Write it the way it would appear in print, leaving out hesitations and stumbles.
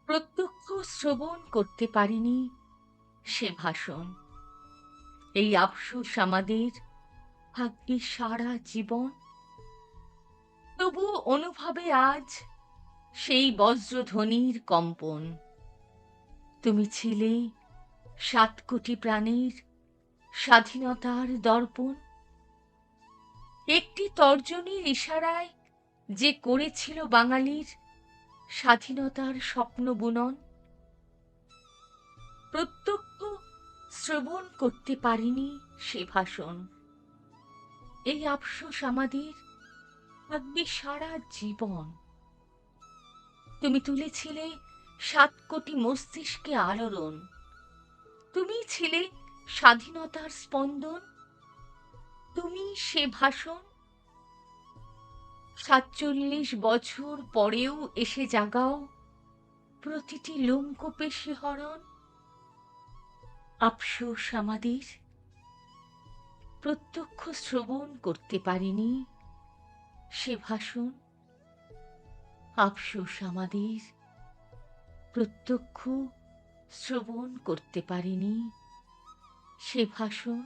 প্রত্যক্ষ শ্রবণ করতে পারিনি সে ভাষণ। এই আফসোস আমাদের ভাগ্যে সারা জীবন। তবু অনুভবে আজ সেই বজ্রধ্বনির কম্পন। তুমি ছিলে ৭ কোটি প্রাণীর স্বাধীনতার দর্পণ। একটি তর্জনীর ইশারায় যে করেছিল বাঙালির স্বাধীনতার স্বপ্ন বুনন। প্রত্যক্ষ শ্রবণ করতে পারিনি সে ভাষণ। এই আফসোস আমাদের থাকবে সারা জীবন। তুমি তুলেছিলে ৭ কোটি মস্তিষ্কে আলোড়ন। তুমি ছিলে স্বাধীনতার স্পন্দন। তুমি সে ভাষণ। ৪৭ বছর পরেও এসে জাগাও প্রতিটি লোমকূপে শিহরণ। আফসোস আমাদের প্রত্যক্ষ শ্রবণ করতে পারিনি সে ভাষণ। আফসোস আমাদের প্রত্যক্ষ শ্রবণ করতে পারিনি সে ভাষণ।